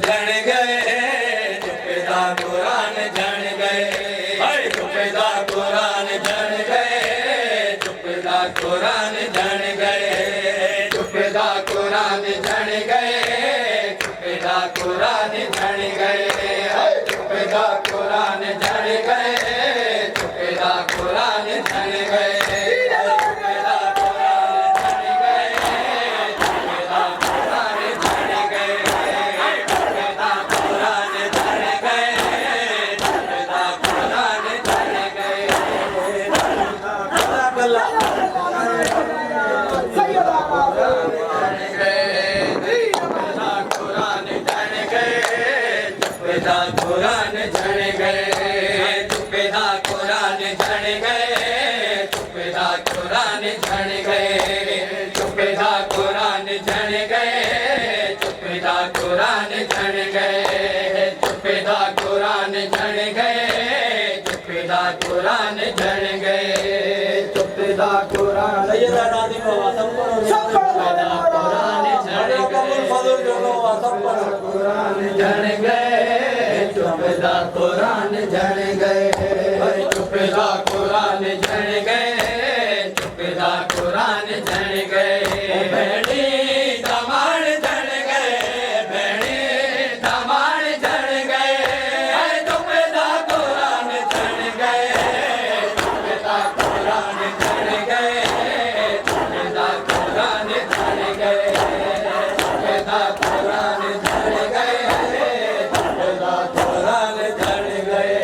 जन गए चुपदा कुरान जन गए चुपदा कुरान जन गए चुपदा कुरान जन गए चुपदा कुरान जन गए चुपदा कुरान जन गए चुपदा कुरान जन गए चुपदा कुरान जन गए कुरान जन गए चुपदा कुरान जन गए चुपदा कुरान जन गए चुपदा कुरान जन गए चुपदा कुरान जन गए चुपदा कुरान जन गए चुपदा कुरान जन गए चुपदा कुरान कुरान जन गए चुपदा कुरान जन गए चुपदा कुरान जन गए चुपदा कुरान जन गए भेड़ी दमाण जन गए भेड़ी दमाण जन गए चुपदा कुरान जन गए चुपदा कुरान जन गए चुपदा कुरान जन गए चुपदा कुरान जन गए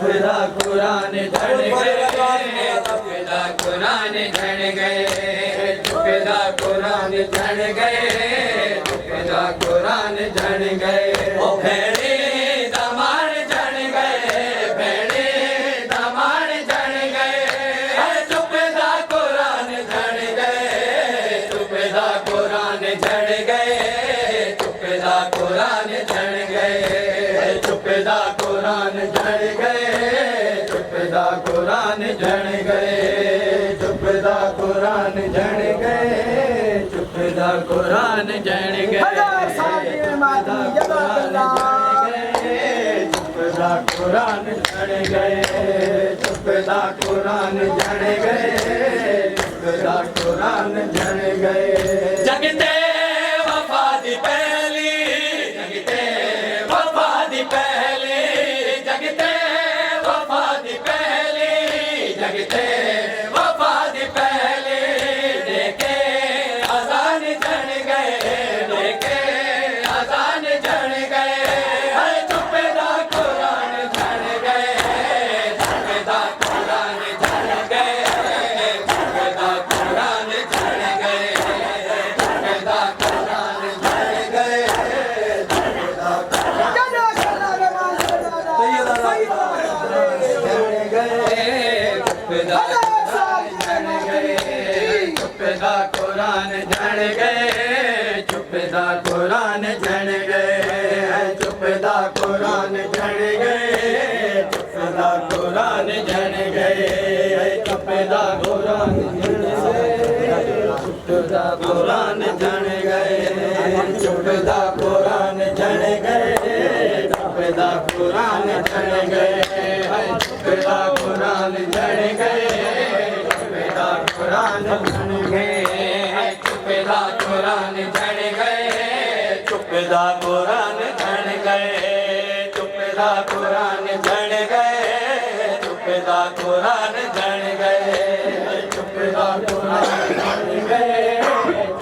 चुपदा कुरान जन गए चुपदा कुरान जन गए चुपदा कुरान जन गए चुपदा कुरान जन गए ओ भेड़ी दमाण जन गए भेड़ी दमाण जन गए चुपदा कुरान जन गए चुपदा कुरान जन गए चुपदा कुरान जन गए चुपदा कुरान जन गए चुपदा कुरान जन गए चुपदा कुरान जन गए चुपदा कुरान जन गए चुपदा कुरान जन गए चुपदा कुरान जन गए चुपदा कुरान जन गए जगते वफा दी पहली जगते वफा दी पहली जगते वफा दी पहली जगते वफा दी पहली देखे अजान जन गए देखे अजान जन गए चुपदा कुरान जन गए चुपदा कुरान जन गए चुपदा कुरान जन गए चुपदा कुरान जन गए चुपदा कुरान जन गए चुपदा कुरान जन गए चुपदा कुरान जन गए चुपदा कुरान जन गए चुपदा कुरान चुपदा कुरान जन गए चुपदा कुरान जन गए चुपदा कुरान जन गए चुपदा कुरान जन गए चुपदा कुरान जन गए चुपदा कुरान जन गए चुपदा कुरान जन गए चुपदा कुरान जन गए चुपदा कुरान जन गए चुपदा कुरान जन गए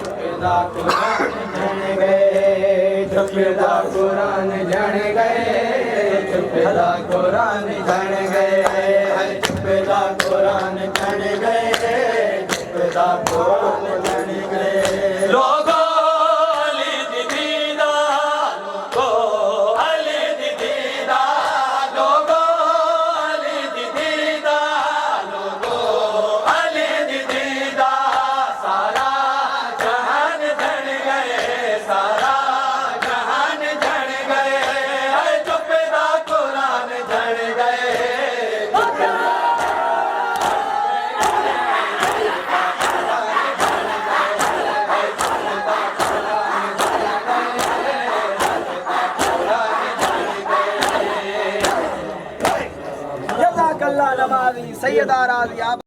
चुपदा कुरान जन गए चुपदा कुरान जन गए चुपदा कुरान जन गए चुपदा कुरान जन गए चुपदा कुरान जन गए लोगो अली दी दीदा लोगो अली दी दीदा लोगो अली दी दीदा लोगो अली दी दीदा सारा जहान जन गए सारा जहान जन गए चुपदा कुरान जन गए मल्ला नमाजी सैयदा राजी आप